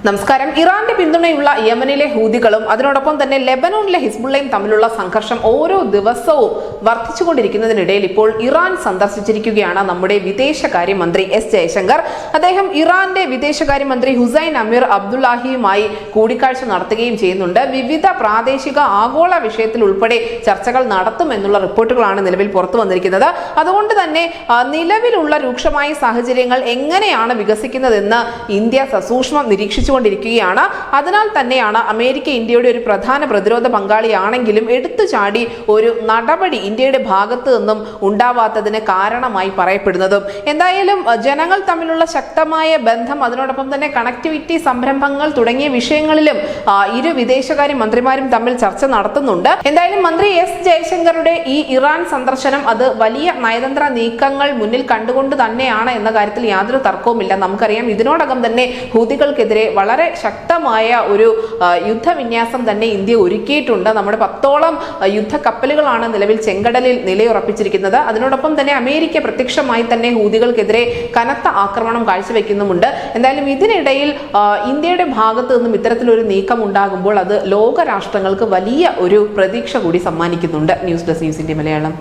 നമസ്കാരം. ഇറാന്റെ പിന്തുണയുള്ള യമനിലെ ഹൂതികളും അതിനോടൊപ്പം തന്നെ ലെബനോണിലെ ഹിസ്ബുള്ളയും തമ്മിലുള്ള സംഘർഷം ഓരോ ദിവസവും വർദ്ധിച്ചുകൊണ്ടിരിക്കുന്നതിനിടയിൽ ഇപ്പോൾ ഇറാൻ സന്ദർശിച്ചിരിക്കുകയാണ് നമ്മുടെ വിദേശകാര്യമന്ത്രി എസ് ജയശങ്കർ. അദ്ദേഹം ഇറാന്റെ വിദേശകാര്യമന്ത്രി ഹുസൈൻ അമീർ അബ്ദുല്ലാഹിയുമായി കൂടിക്കാഴ്ച നടത്തുകയും ചെയ്യുന്നുണ്ട്. വിവിധ പ്രാദേശിക ആഗോള വിഷയത്തിൽ ഉൾപ്പെടെ ചർച്ചകൾ നടത്തുമെന്നുള്ള റിപ്പോർട്ടുകളാണ് നിലവിൽ പുറത്തു വന്നിരിക്കുന്നത്. അതുകൊണ്ട് തന്നെ നിലവിലുള്ള രൂക്ഷമായ സാഹചര്യങ്ങൾ എങ്ങനെയാണ് വികസിക്കുന്നതെന്ന് ഇന്ത്യ സസൂക്ഷ്മം നിരീക്ഷിച്ചുകൊണ്ടിരിക്കുകയാണ്. അതിനാൽ തന്നെയാണ് അമേരിക്ക ഇന്ത്യയുടെ ഒരു പ്രധാന പ്രതിരോധ പങ്കാളിയാണെങ്കിലും എടുത്തു ചാടി ഒരു നടപടി ഇന്ത്യയുടെ ഭാഗത്തു നിന്നും ഉണ്ടാവാത്തതിന് കാരണമായി പറയപ്പെടുന്നതും. എന്തായാലും ജനങ്ങൾ തമ്മിലുള്ള ശക്തമായ ബന്ധം, അതിനോടൊപ്പം തന്നെ കണക്ടിവിറ്റി സംരംഭങ്ങൾ തുടങ്ങിയ വിഷയങ്ങളിലും ഇരു വിദേശകാര്യ മന്ത്രിമാരും തമ്മിൽ ചർച്ച നടത്തുന്നുണ്ട്. എന്തായാലും മന്ത്രി എസ് ജയശങ്കറുടെ ഈ ഇറാൻ സന്ദർശനം അത് വലിയ നയതന്ത്ര നീക്കങ്ങൾ മുന്നിൽ കണ്ടുകൊണ്ട് തന്നെയാണ് എന്ന കാര്യത്തിൽ യാതൊരു തർക്കവുമില്ല. നമുക്കറിയാം, ഇതിനോടകം തന്നെ ഹൂതികൾക്കെതിരെ വളരെ ശക്തമായ ഒരു യുദ്ധവിന്യാസം തന്നെ ഇന്ത്യ ഒരുക്കിയിട്ടുണ്ട്. നമ്മുടെ 10ഓളം യുദ്ധക്കപ്പലുകളാണ് നിലവിൽ ചെങ്കടലിൽ നിലയുറപ്പിച്ചിരിക്കുന്നത്. അതിനോടൊപ്പം തന്നെ അമേരിക്ക പ്രത്യക്ഷമായി തന്നെ ഹൂതികൾക്കെതിരെ കനത്ത ആക്രമണം കാഴ്ചവെക്കുന്നുമുണ്ട്. എന്തായാലും ഇതിനിടയിൽ ഇന്ത്യയുടെ ഭാഗത്തു നിന്നും ഇത്തരത്തിലൊരു നീക്കം ഉണ്ടാകുമ്പോൾ അത് ലോകരാഷ്ട്രങ്ങൾക്ക് വലിയ ഒരു പ്രതീക്ഷ കൂടി സമ്മാനിക്കുന്നുണ്ട്. News desk news India Malayalam.